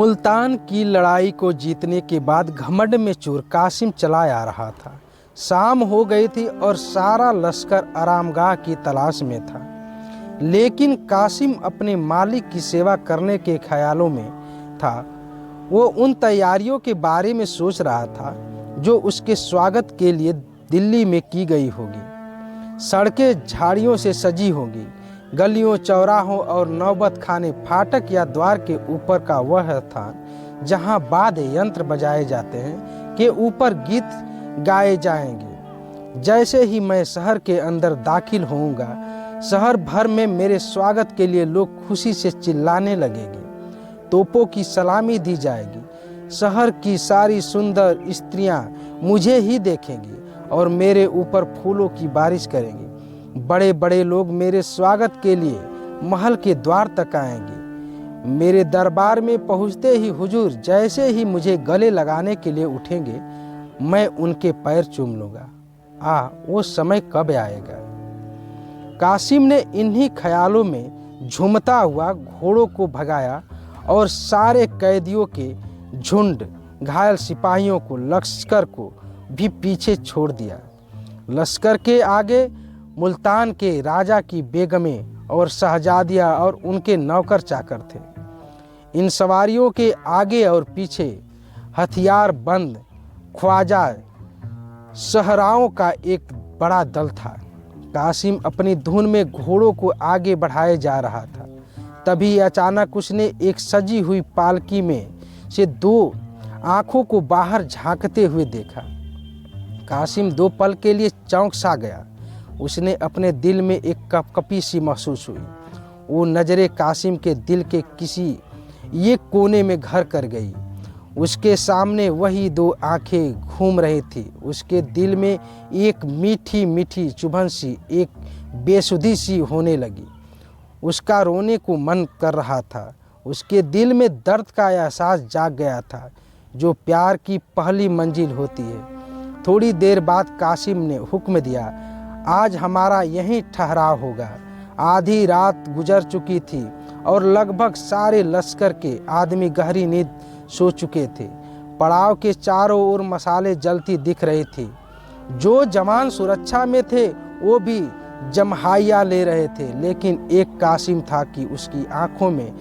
मुल्तान की लड़ाई को जीतने के बाद घमंड में चूर कासिम चला आ रहा था। शाम हो गई थी और सारा लश्कर आरामगाह की तलाश में था, लेकिन कासिम अपने मालिक की सेवा करने के ख्यालों में था। वो उन तैयारियों के बारे में सोच रहा था जो उसके स्वागत के लिए दिल्ली में की गई होगी। सड़कें झाड़ियों से सजी होंगी, गलियों, चौराहों और नौबत खाने, फाटक या द्वार के ऊपर का वह स्थान जहां वाद्य यंत्र बजाए जाते हैं के ऊपर गीत गाए जाएंगे। जैसे ही मैं शहर के अंदर दाखिल होऊंगा, शहर भर में मेरे स्वागत के लिए लोग खुशी से चिल्लाने लगेंगे, तोपों की सलामी दी जाएगी। शहर की सारी सुंदर स्त्रियां मुझे ही देखेंगी और मेरे ऊपर फूलों की बारिश करेंगी। बड़े बड़े लोग मेरे स्वागत के लिए महल के द्वार तक आएंगे। मेरे दरबार में पहुंचते ही हुजूर जैसे ही मुझे गले लगाने के लिए उठेंगे, मैं उनके पैर चूम लूंगा। वो समय कब आएगा? कासिम ने इन्हीं ख्यालों में झूमता हुआ घोड़ों को भगाया और सारे कैदियों के झुंड, घायल सिपाहियों को, लश्कर को भी पीछे छोड़ दिया। लश्कर के आगे मुल्तान के राजा की बेगमें और शहजादियाँ और उनके नौकर चाकर थे। इन सवारियों के आगे और पीछे हथियार बंद ख्वाजा सहराओं का एक बड़ा दल था। कासिम अपनी धुन में घोड़ों को आगे बढ़ाए जा रहा था। तभी अचानक उसने एक सजी हुई पालकी में से दो आंखों को बाहर झांकते हुए देखा। कासिम 2 पल के लिए चौंक सा गया। उसने अपने दिल में एक कपकपी सी महसूस हुई। वो नज़रें कासिम के दिल के किसी एक कोने में घर कर गई। उसके सामने वही 2 आंखें घूम रही थी। उसके दिल में एक मीठी मीठी चुभन सी, एक बेसुधी सी होने लगी। उसका रोने को मन कर रहा था। उसके दिल में दर्द का एहसास जाग गया था, जो प्यार की पहली मंजिल होती है। थोड़ी देर बाद कासिम ने हुक्म दिया, आज हमारा यहीं ठहराव होगा। आधी रात गुजर चुकी थी और लगभग सारे लश्कर के आदमी गहरी नींद सो चुके थे। पड़ाव के चारों ओर मसाले जलती दिख रही थी। जो जवान सुरक्षा में थे वो भी जमहाइया ले रहे थे, लेकिन एक कासिम था कि उसकी आंखों में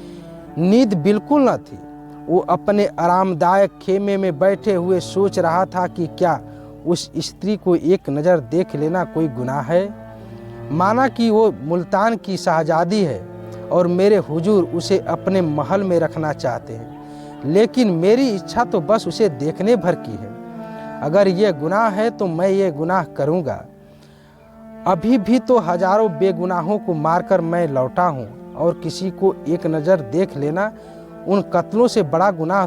नींद बिल्कुल न थी। वो अपने आरामदायक खेमे में बैठे हुए सोच रहा था कि क्या उस स्त्री को एक नज़र देख लेना कोई गुनाह है? माना कि वो मुल्तान की शहजादी है और मेरे हुजूर उसे अपने महल में रखना चाहते हैं, लेकिन मेरी इच्छा तो बस उसे देखने भर की है। अगर ये गुनाह है तो मैं ये गुनाह करूँगा। अभी भी तो हजारों बेगुनाहों को मारकर मैं लौटा हूँ, और किसी को एक नज़र देख लेना उन कत्लों से बड़ा गुनाह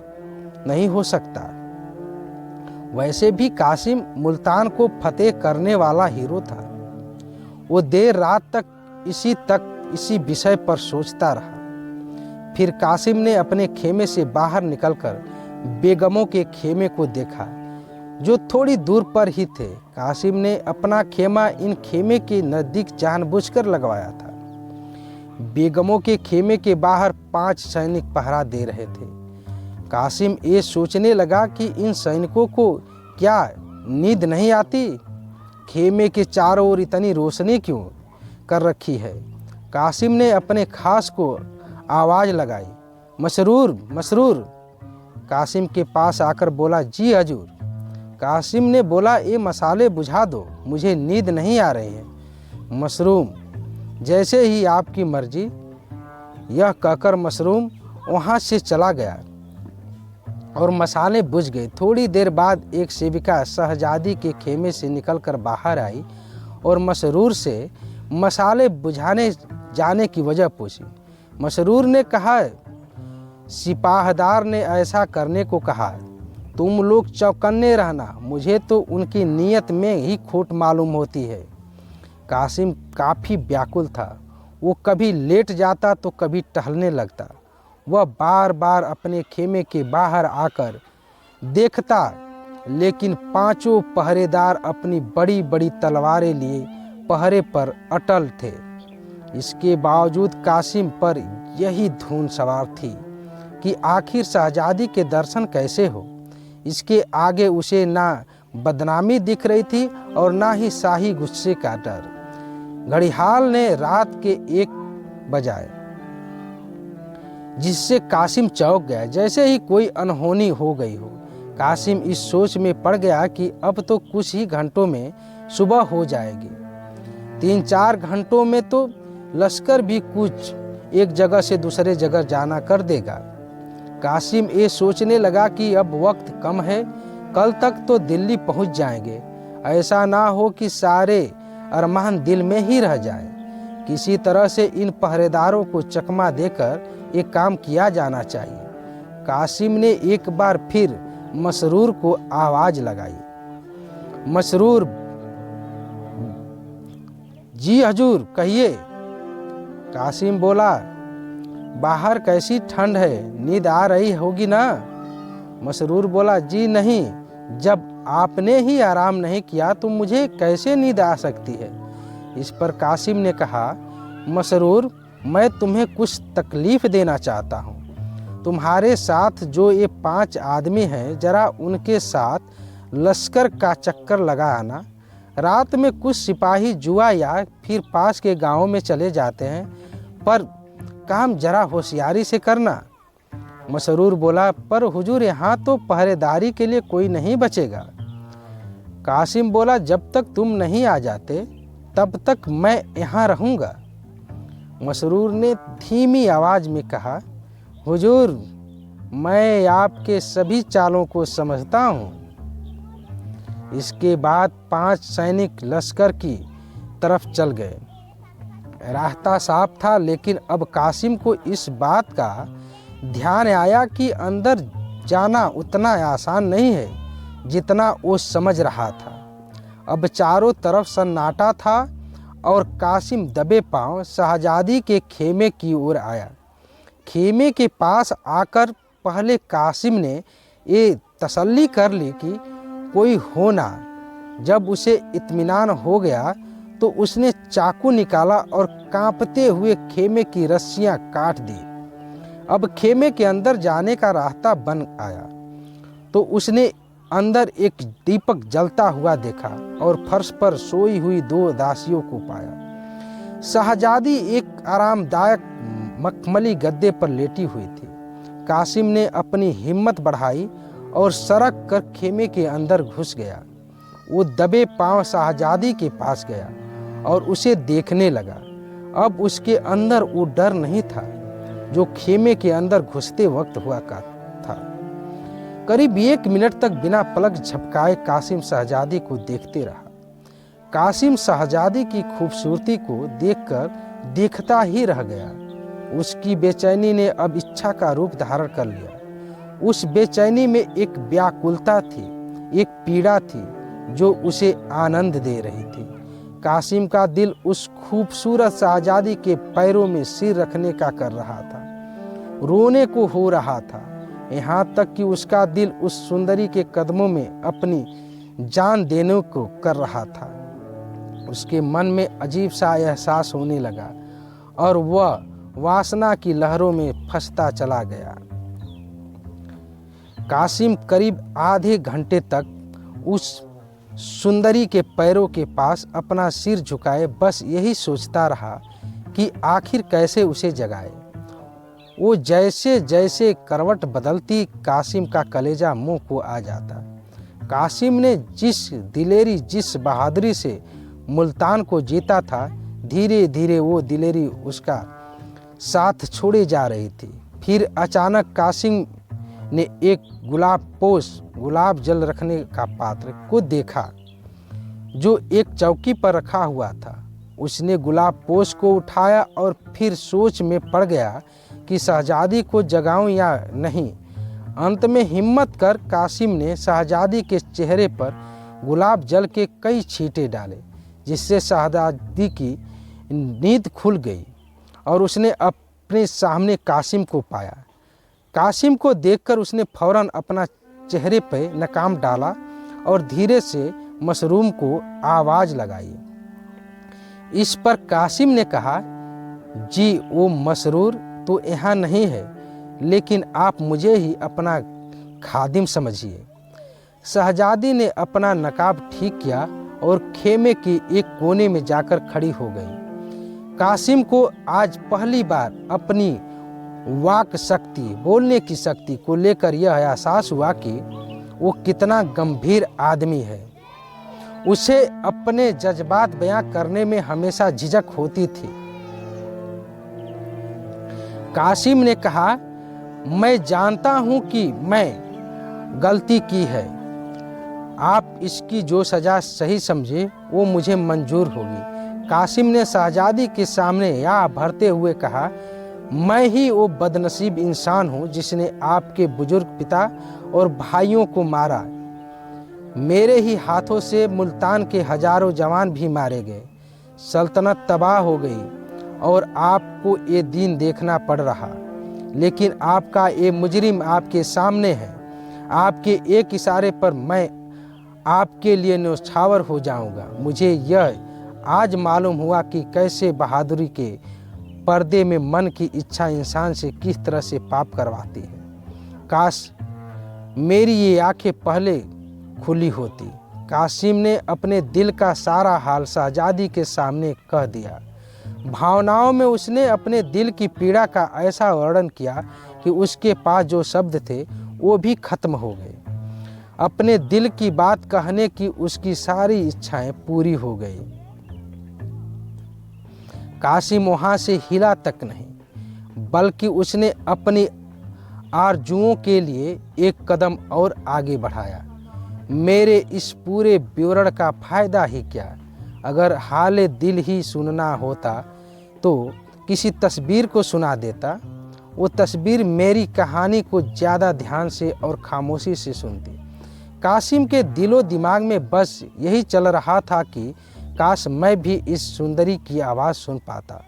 नहीं हो सकता। वैसे भी कासिम मुल्तान को फतेह करने वाला हीरो था। वो देर रात तक इसी विषय पर सोचता रहा। फिर कासिम ने अपने खेमे से बाहर निकलकर बेगमों के खेमे को देखा, जो थोड़ी दूर पर ही थे। कासिम ने अपना खेमा इन खेमे के नज़दीक जानबूझकर लगवाया था। बेगमों के खेमे के बाहर 5 सैनिक पहरा दे रहे थे। कासिम ये सोचने लगा कि इन सैनिकों को क्या नींद नहीं आती? खेमे के चारों ओर इतनी रोशनी क्यों कर रखी है? कासिम ने अपने खास को आवाज़ लगाई, मसरूर मसरूर। कासिम के पास आकर बोला, जी हजूर। कासिम ने बोला, ये मसाले बुझा दो, मुझे नींद नहीं आ रही है। मशरूम, जैसे ही आपकी मर्जी। यह कहकर मशरूम वहाँ से चला गया और मसाले बुझ गए। थोड़ी देर बाद एक सेविका शहजादी के खेमे से निकलकर बाहर आई और मसरूर से मसाले बुझाने जाने की वजह पूछी। मसरूर ने कहा, सिपाहदार ने ऐसा करने को कहा, तुम लोग चौकन्ने रहना, मुझे तो उनकी नीयत में ही खोट मालूम होती है। कासिम काफ़ी व्याकुल था। वो कभी लेट जाता तो कभी टहलने लगता। वह बार बार अपने खेमे के बाहर आकर देखता, लेकिन 5 पहरेदार अपनी बड़ी बड़ी तलवारें लिए पहरे पर अटल थे। इसके बावजूद कासिम पर यही धुन सवार थी कि आखिर शहजादी के दर्शन कैसे हो। इसके आगे उसे ना बदनामी दिख रही थी और ना ही शाही गुस्से का डर। घड़ियाल ने रात के 1 बजाए, जिससे कासिम चौंक गया, जैसे ही कोई अनहोनी हो गई हो। कासिम इस सोच में पड़ गया कि अब तो कुछ ही घंटों में सुबह हो जाएगी। 3-4 घंटों में तो लश्कर भी कुछ एक जगह से दूसरे जगह जाना कर देगा। कासिम ये सोचने लगा कि अब वक्त कम है, कल तक तो दिल्ली पहुंच जाएंगे। ऐसा ना हो कि सारे अरमान दिल में ही रह जाए। किसी तरह से इन पहरेदारों को चकमा देकर एक काम किया जाना चाहिए। कासिम ने एक बार फिर मसरूर को आवाज लगाई। मसरूर, जी हजूर, कहिए। कासिम बोला, बाहर कैसी ठंड है, नींद आ रही होगी ना। मसरूर बोला, जी नहीं, जब आपने ही आराम नहीं किया तो मुझे कैसे नींद आ सकती है। इस पर कासिम ने कहा, मसरूर, मैं तुम्हें कुछ तकलीफ देना चाहता हूँ। तुम्हारे साथ जो ये 5 आदमी हैं, जरा उनके साथ लश्कर का चक्कर लगा आना। रात में कुछ सिपाही जुआ या फिर पास के गांवों में चले जाते हैं, पर काम जरा होशियारी से करना। मसरूर बोला, पर हुजूर, यहाँ तो पहरेदारी के लिए कोई नहीं बचेगा। कासिम बोला, जब तक तुम नहीं आ जाते तब तक मैं यहाँ रहूँगा। मसरूर ने धीमी आवाज में कहा, हुजूर, मैं आपके सभी चालों को समझता हूँ। इसके बाद 5 सैनिक लश्कर की तरफ चल गए। रास्ता साफ था, लेकिन अब कासिम को इस बात का ध्यान आया कि अंदर जाना उतना आसान नहीं है जितना वो समझ रहा था। अब चारों तरफ सन्नाटा था और कासिम दबे पांव शहजादी के खेमे की ओर आया। खेमे के पास आकर पहले कासिम ने ये तसल्ली कर ली कि कोई हो ना। जब उसे इत्मीनान हो गया तो उसने चाकू निकाला और कांपते हुए खेमे की रस्सियां काट दी। अब खेमे के अंदर जाने का रास्ता बन आया तो उसने अंदर एक दीपक जलता हुआ देखा और फर्श पर सोई हुई 2 दासियों को पाया। शहजादी एक आरामदायक मखमली गद्दे पर लेटी हुई थी। कासिम ने अपनी हिम्मत बढ़ाई और सरक कर खेमे के अंदर घुस गया। वो दबे पांव शहजादी के पास गया और उसे देखने लगा। अब उसके अंदर वो डर नहीं था जो खेमे के अंदर घुसते वक्त हुआ था। करीब 1 मिनट तक बिना पलक झपकाए कासिम शहजादी को देखते रहा। कासिम शहजादी की खूबसूरती को देखकर देखता ही रह गया। उसकी बेचैनी ने अब इच्छा का रूप धारण कर लिया। उस बेचैनी में एक व्याकुलता थी, एक पीड़ा थी जो उसे आनंद दे रही थी। कासिम का दिल उस खूबसूरत शहजादी के पैरों में सिर रखने का कर रहा था, रोने को हो रहा था। यहाँ तक कि उसका दिल उस सुंदरी के कदमों में अपनी जान देने को कर रहा था। उसके मन में अजीब सा एहसास होने लगा और वह वासना की लहरों में फंसता चला गया। कासिम करीब आधे घंटे तक उस सुंदरी के पैरों के पास अपना सिर झुकाए बस यही सोचता रहा कि आखिर कैसे उसे जगाए। वो जैसे जैसे करवट बदलती, कासिम का कलेजा मुंह को आ जाता। कासिम ने जिस दिलेरी, जिस बहादुरी से मुल्तान को जीता था, धीरे धीरे वो दिलेरी उसका साथ छोड़े जा रही थी। फिर अचानक कासिम ने एक गुलाब जल रखने का पात्र को देखा जो एक चौकी पर रखा हुआ था। उसने गुलाब पोश को उठाया और फिर सोच में पड़ गया कि शहजादी को जगाऊं या नहीं। अंत में हिम्मत कर कासिम ने शहजादी के चेहरे पर गुलाब जल के कई छींटे डाले, जिससे शहजादी की नींद खुल गई और उसने अपने सामने कासिम को पाया। कासिम को देखकर उसने फौरन अपना चेहरे पर नकाब डाला और धीरे से मशरूम को आवाज लगाई। इस पर कासिम ने कहा, जी वो मसरूर तो यहाँ नहीं है, लेकिन आप मुझे ही अपना खादिम समझिए। शहजादी ने अपना नकाब ठीक किया और खेमे के एक कोने में जाकर खड़ी हो गई। कासिम को आज पहली बार अपनी वाक शक्ति, बोलने की शक्ति को लेकर यह एहसास हुआ कि वो कितना गंभीर आदमी है। उसे अपने जज्बात बयां करने में हमेशा झिझक होती थी। कासिम ने कहा, मैं जानता हूं कि मैं गलती की है। आप इसकी जो सजा सही समझे वो मुझे मंजूर होगी। कासिम ने शहजादी के सामने या भरते हुए कहा, मैं ही वो बदनसीब इंसान हूँ जिसने आपके बुजुर्ग पिता और भाइयों को मारा। मेरे ही हाथों से मुल्तान के हजारों जवान भी मारे गए। सल्तनत तबाह हो गई और आपको ये दिन देखना पड़ रहा। लेकिन आपका ये मुजरिम आपके सामने है। आपके एक इशारे पर मैं आपके लिए न्यौछावर हो जाऊंगा। मुझे यह आज मालूम हुआ कि कैसे बहादुरी के पर्दे में मन की इच्छा इंसान से किस तरह से पाप करवाती है। काश मेरी ये आंखें पहले खुली होती। कासिम ने अपने दिल का सारा हाल शहजादी के सामने कह दिया। भावनाओं में उसने अपने दिल की पीड़ा का ऐसा वर्णन किया कि उसके पास जो शब्द थे वो भी खत्म हो गए। अपने दिल की बात कहने की उसकी सारी इच्छाएं पूरी हो गई। कासिम वहां से हिला तक नहीं, बल्कि उसने अपनी आरजुओं के लिए एक कदम और आगे बढ़ाया। मेरे इस पूरे विवरण का फायदा ही क्या? अगर हाले दिल ही सुनना होता तो किसी तस्वीर को सुना देता। वो तस्वीर मेरी कहानी को ज़्यादा ध्यान से और खामोशी से सुनती। कासिम के दिलो दिमाग में बस यही चल रहा था कि काश मैं भी इस सुंदरी की आवाज़ सुन पाता।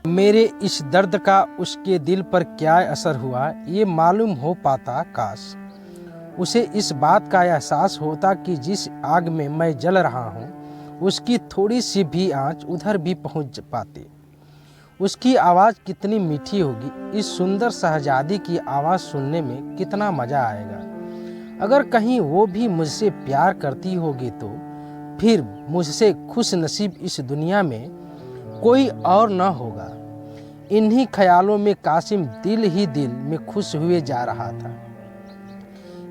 मेरे इस दर्द का उसके दिल पर क्या असर हुआ ये मालूम हो पाता। काश उसे इस बात का एहसास होता कि जिस आग में मैं जल रहा हूँ उसकी थोड़ी सी भी आंच उधर भी पहुँच पाती। उसकी आवाज़ कितनी मीठी होगी। इस सुंदर शहजादी की आवाज़ सुनने में कितना मज़ा आएगा। अगर कहीं वो भी मुझसे प्यार करती होगी तो फिर मुझसे खुश नसीब इस दुनिया में कोई और न होगा। इन्हीं ख्यालों में कासिम दिल ही दिल में खुश हुए जा रहा था।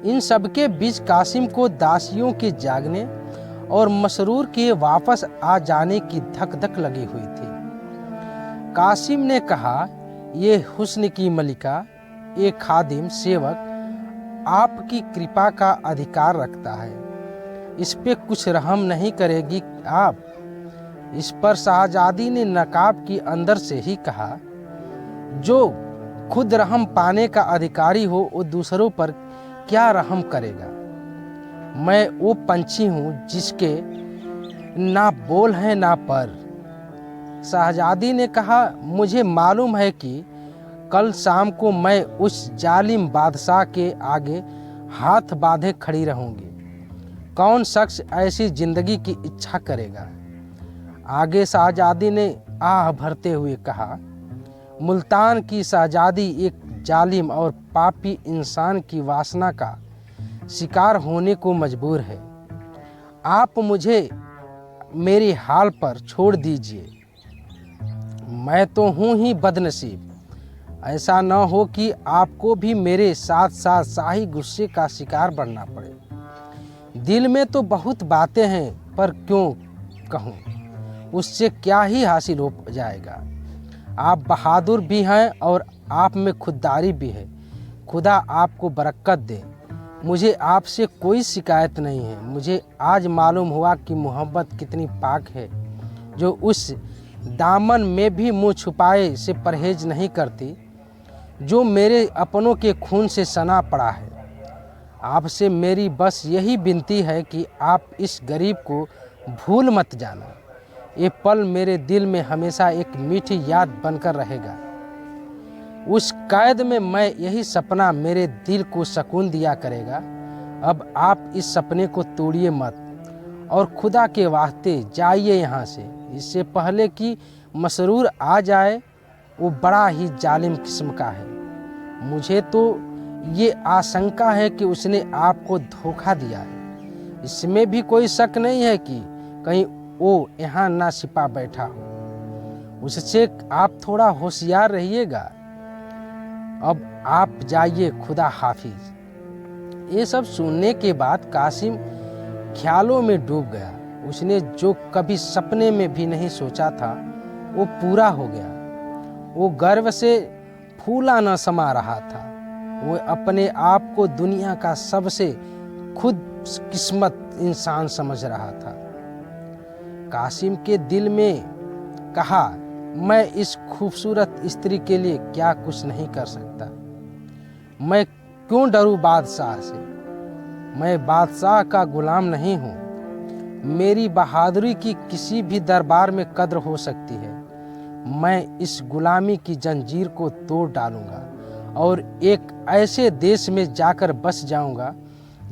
इन सबके बीच कासिम को दासियों के जागने और मसरूर के वापस आ जाने की धक धक लगी हुई थी। कासिम ने कहा, ये हुस्न की मलिका, ये खादिम सेवक आपकी कृपा का अधिकार रखता है। इस पे कुछ रहम नहीं करेगी आप? इस पर शहजादी ने नकाब की अंदर से ही कहा, जो खुद रहम पाने का अधिकारी हो वो दूसरों पर क्या रहम करेगा? मैं वो पंछी हूँ जिसके ना बोल है ना पर। शहजादी ने कहा, मुझे मालूम है कि कल शाम को मैं उस जालिम बादशाह के आगे हाथ बांधे खड़ी रहूंगी। कौन शख्स ऐसी जिंदगी की इच्छा करेगा? आगे शहजादी ने आह भरते हुए कहा, मुल्तान की शहजादी एक जालिम और पापी इंसान की वासना का शिकार होने को मजबूर है। आप मुझे मेरे हाल पर छोड़ दीजिए। मैं तो हूँ ही बदनसीब। ऐसा न हो कि आपको भी मेरे साथ साथ शाही गुस्से का शिकार बनना पड़े। दिल में तो बहुत बातें हैं पर क्यों कहूँ, उससे क्या ही हासिल हो जाएगा। आप बहादुर भी हैं और आप में खुददारी भी है। खुदा आपको बरकत दे। मुझे आपसे कोई शिकायत नहीं है। मुझे आज मालूम हुआ कि मोहब्बत कितनी पाक है, जो उस दामन में भी मुँह छुपाए से परहेज नहीं करती जो मेरे अपनों के खून से सना पड़ा है। आपसे मेरी बस यही विनती है कि आप इस गरीब को भूल मत जाना। ये पल मेरे दिल में हमेशा एक मीठी याद बनकर रहेगा। उस कैद में मैं यही सपना मेरे दिल को सुकून दिया करेगा। अब आप इस सपने को तोड़िए मत और खुदा के वास्ते जाइए यहाँ से, इससे पहले कि मसरूर आ जाए। वो बड़ा ही जालिम किस्म का है। मुझे तो ये आशंका है कि उसने आपको धोखा दिया है। इसमें भी कोई शक नहीं है कि कहीं वो यहाँ ना छिपा बैठा हो। उससे आप थोड़ा होशियार रहिएगा। अब आप जाइए, खुदा हाफिज। ये सब सुनने के बाद कासिम ख्यालों में डूब गया। उसने जो कभी सपने में भी नहीं सोचा था वो पूरा हो गया। वो गर्व से फूला न समा रहा था। वो अपने आप को दुनिया का सबसे खुदकिस्मत इंसान समझ रहा था। कासिम के दिल में कहा, मैं इस खूबसूरत स्त्री के लिए क्या कुछ नहीं कर सकता। मैं क्यों डरूं बादशाह से? मैं बादशाह का गुलाम नहीं हूँ। मेरी बहादुरी की किसी भी दरबार में कद्र हो सकती है। मैं इस गुलामी की जंजीर को तोड़ डालूंगा और एक ऐसे देश में जाकर बस जाऊंगा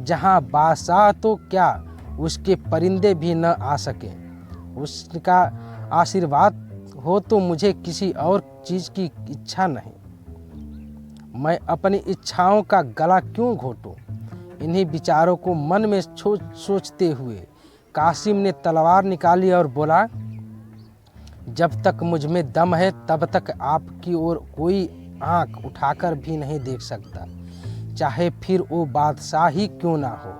जहां बादशाह तो क्या उसके परिंदे भी न आ सकें। उसका आशीर्वाद हो तो मुझे किसी और चीज़ की इच्छा नहीं। मैं अपनी इच्छाओं का गला क्यों घोटूं? इन्हीं विचारों को मन में सोचते हुए कासिम ने तलवार निकाली और बोला, जब तक मुझ में दम है तब तक आपकी ओर कोई आंख उठाकर भी नहीं देख सकता, चाहे फिर वो बादशाह ही क्यों ना हो।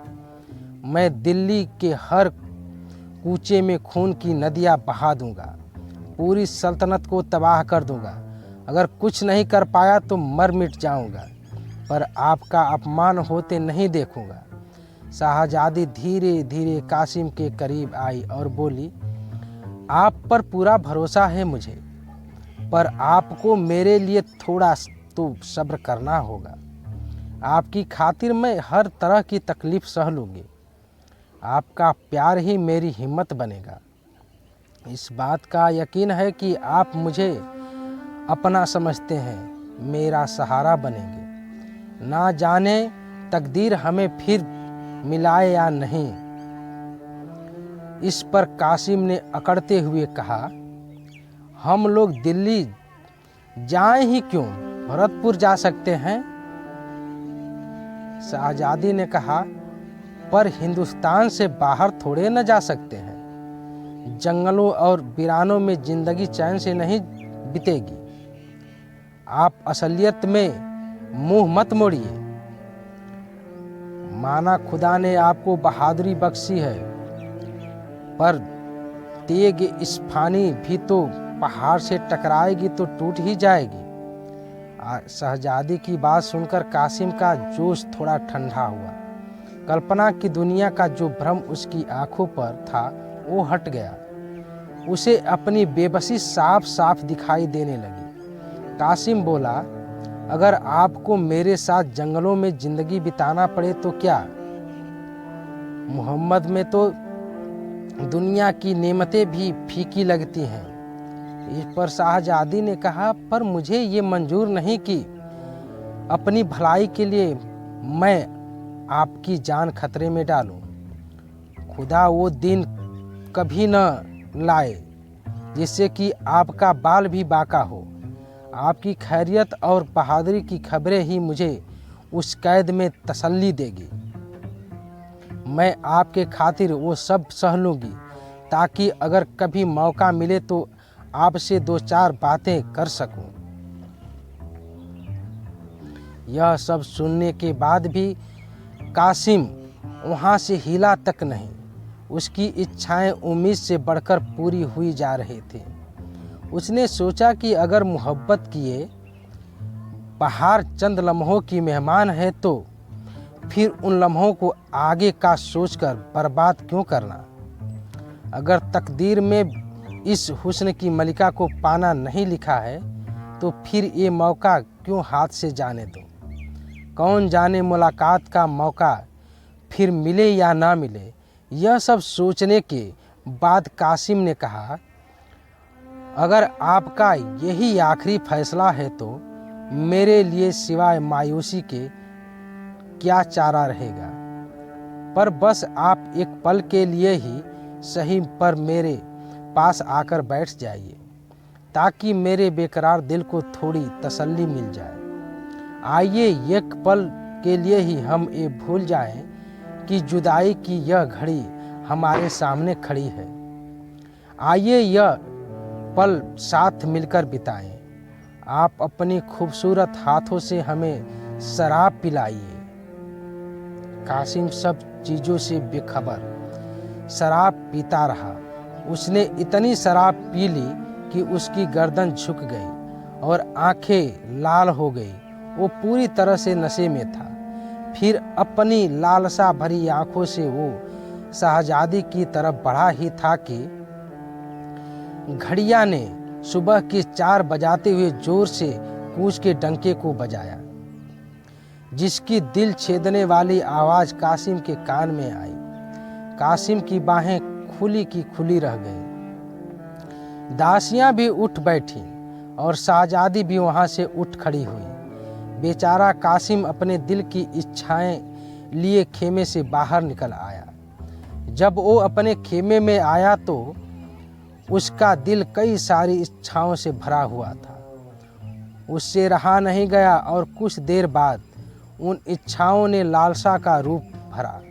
मैं दिल्ली के हर कूचे में खून की नदियां बहा दूंगा, पूरी सल्तनत को तबाह कर दूंगा। अगर कुछ नहीं कर पाया तो मर मिट जाऊंगा, पर आपका अपमान होते नहीं देखूंगा। शाहजादी धीरे धीरे कासिम के करीब आई और बोली, आप पर पूरा भरोसा है मुझे, पर आपको मेरे लिए थोड़ा तो सब्र करना होगा। आपकी खातिर मैं हर तरह की तकलीफ सह लूँगी। आपका प्यार ही मेरी हिम्मत बनेगा। इस बात का यकीन है कि आप मुझे अपना समझते हैं, मेरा सहारा बनेंगे। ना जाने तकदीर हमें फिर मिलाए या नहीं। इस पर कासिम ने अकड़ते हुए कहा, हम लोग दिल्ली जाएं ही क्यों, भरतपुर जा सकते हैं। शाहजादी ने कहा, पर हिंदुस्तान से बाहर थोड़े न जा सकते हैं। जंगलों और वीरानों में जिंदगी चैन से नहीं बीतेगी। आप असलियत में मुंह मत मोड़िए। माना खुदा ने आपको बहादुरी बख्शी है, पर तेग इस्फानी भी तो पहाड़ से टकराएगी तो टूट ही जाएगी। शहजादी की बात सुनकर कासिम का जोश थोड़ा ठंडा हुआ। कल्पना की दुनिया का जो भ्रम उसकी आंखों पर था वो हट गया। उसे अपनी बेबसी साफ साफ दिखाई देने लगी। कासिम बोला, अगर आपको मेरे साथ जंगलों में जिंदगी बिताना पड़े तो क्या? मोहम्मद में तो दुनिया की नेमतें भी फीकी लगती हैं। इस पर शाहजादी ने कहा, पर मुझे ये मंजूर नहीं कि अपनी भलाई के लिए मैं आपकी जान खतरे में डालूं। खुदा वो दिन कभी न लाए जिससे कि आपका बाल भी बाका हो। आपकी खैरियत और बहादुरी की खबरें ही मुझे उस कैद में तसल्ली देगी। मैं आपके खातिर वो सब सह लूँगी, ताकि अगर कभी मौका मिले तो आपसे दो चार बातें कर सकूं। यह सब सुनने के बाद भी कासिम वहाँ से हिला तक नहीं। उसकी इच्छाएं उम्मीद से बढ़कर पूरी हुई जा रही थी। उसने सोचा कि अगर मोहब्बत किए बहार चंद लम्हों की मेहमान है तो फिर उन लम्हों को आगे का सोचकर बर्बाद क्यों करना। अगर तकदीर में इस हुस्न की मलिका को पाना नहीं लिखा है तो फिर ये मौका क्यों हाथ से जाने दो। कौन जाने मुलाकात का मौका फिर मिले या ना मिले। यह सब सोचने के बाद कासिम ने कहा, अगर आपका यही आखिरी फैसला है तो मेरे लिए सिवाय मायूसी के क्या चारा रहेगा। पर बस आप एक पल के लिए ही सही पर मेरे पास आकर बैठ जाइए, ताकि मेरे बेकरार दिल को थोड़ी तसल्ली मिल जाए। आइए एक पल के लिए ही हम ये भूल जाएं कि जुदाई की यह घड़ी हमारे सामने खड़ी है। आइए यह पल साथ मिलकर बिताएं। आप अपनी खूबसूरत हाथों से हमें शराब पिलाइए। कासिम सब चीज़ों से बेखबर शराब पीता रहा। उसने इतनी शराब पी ली कि उसकी गर्दन झुक गई और आंखें लाल हो गई। वो पूरी तरह से नशे में था। फिर अपनी लालसा भरी आंखों से वो शहजादी की तरफ बढ़ा ही था कि घड़िया ने सुबह के 4 बजाते हुए जोर से कूंज के डंके को बजाया, जिसकी दिल छेदने वाली आवाज़ कासिम के कान में आई। कासिम की बाहें खुली की खुली रह गईं। दासियां भी उठ बैठीं और शहजादी भी वहां से उठ खड़ी हुई। बेचारा कासिम अपने दिल की इच्छाएं लिए खेमे से बाहर निकल आया। जब वो अपने खेमे में आया तो उसका दिल कई सारी इच्छाओं से भरा हुआ था। उससे रहा नहीं गया और कुछ देर बाद उन इच्छाओं ने लालसा का रूप भरा।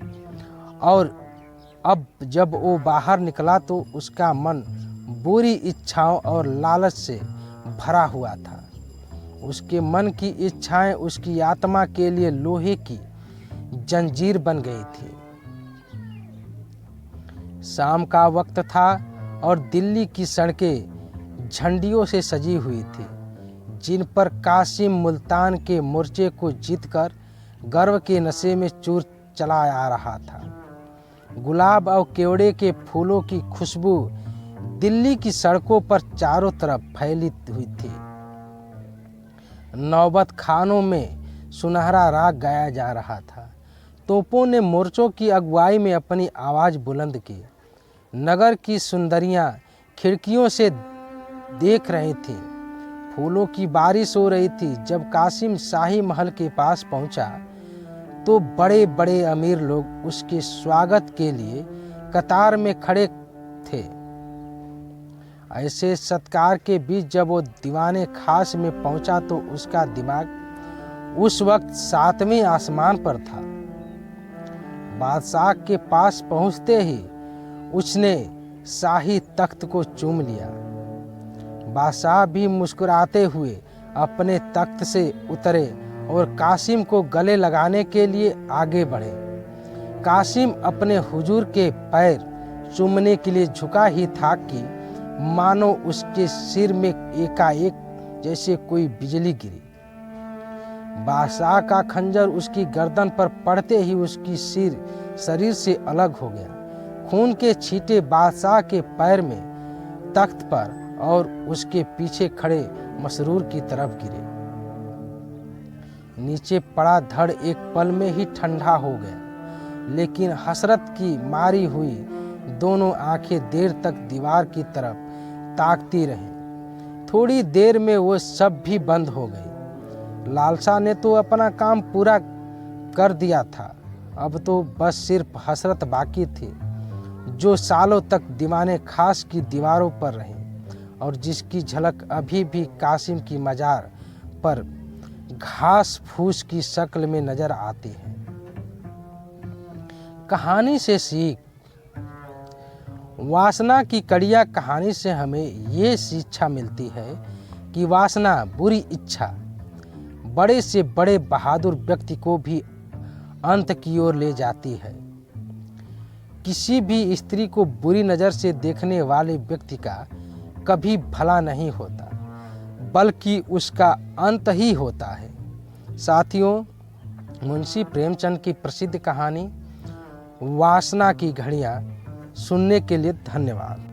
और अब जब वो बाहर निकला तो उसका मन बुरी इच्छाओं और लालच से भरा हुआ था। उसके मन की इच्छाएं उसकी आत्मा के लिए लोहे की जंजीर बन गई थी। शाम का वक्त था और दिल्ली की सड़कें झंडियों से सजी हुई थी, जिन पर कासिम मुल्तान के मोर्चे को जीतकर गर्व के नशे में चूर चला आ रहा था। गुलाब और केवड़े के फूलों की खुशबू दिल्ली की सड़कों पर चारों तरफ फैली हुई थी। नौबत खानों में सुनहरा राग गाया जा रहा था। तोपों ने मोर्चों की अगुवाई में अपनी आवाज़ बुलंद की। नगर की सुंदरियां खिड़कियों से देख रही थी। फूलों की बारिश हो रही थी। जब कासिम शाही महल के पास पहुंचा तो बड़े बड़े अमीर लोग उसके स्वागत के लिए कतार में खड़े थे। ऐसे सत्कार के बीच जब वो दीवाने खास में पहुंचा तो उसका दिमाग उस वक्त 7वें आसमान पर था। बादशाह के पास पहुंचते ही उसने शाही तख्त को चूम लिया। बादशाह भी मुस्कुराते हुए अपने तख्त से उतरे और कासिम को गले लगाने के लिए आगे बढ़े। कासिम अपने हुजूर के पैर चूमने के लिए झुका ही था कि मानो उसके सिर में एकाएक जैसे कोई बिजली गिरी। बादशाह का खंजर उसकी गर्दन पर पड़ते ही उसकी सिर शरीर से अलग हो गया। खून के छींटे बादशाह के पैर में, तख्त पर और उसके पीछे खड़े मसरूर की तरफ गिरे। नीचे पड़ा धड़ एक पल में ही ठंडा हो गया, लेकिन हसरत की मारी हुई दोनों आंखें देर तक दीवार की तरफ ताकती रहीं। थोड़ी देर में वो सब भी बंद हो गई। लालसा ने तो अपना काम पूरा कर दिया था। अब तो बस सिर्फ हसरत बाकी थी, जो सालों तक दीवाने खास की दीवारों पर रही और जिसकी झलक अभी भी कासिम की मजार पर घास फूस की शक्ल में नजर आती है। कहानी से सीख। वासना की कड़िया कहानी से हमें ये शिक्षा मिलती है कि वासना, बुरी इच्छा, बड़े से बड़े बहादुर व्यक्ति को भी अंत की ओर ले जाती है। किसी भी स्त्री को बुरी नज़र से देखने वाले व्यक्ति का कभी भला नहीं होता, बल्कि उसका अंत ही होता है। साथियों, मुंशी प्रेमचंद की प्रसिद्ध कहानी वासना की घड़ियाँ सुनने के लिए धन्यवाद।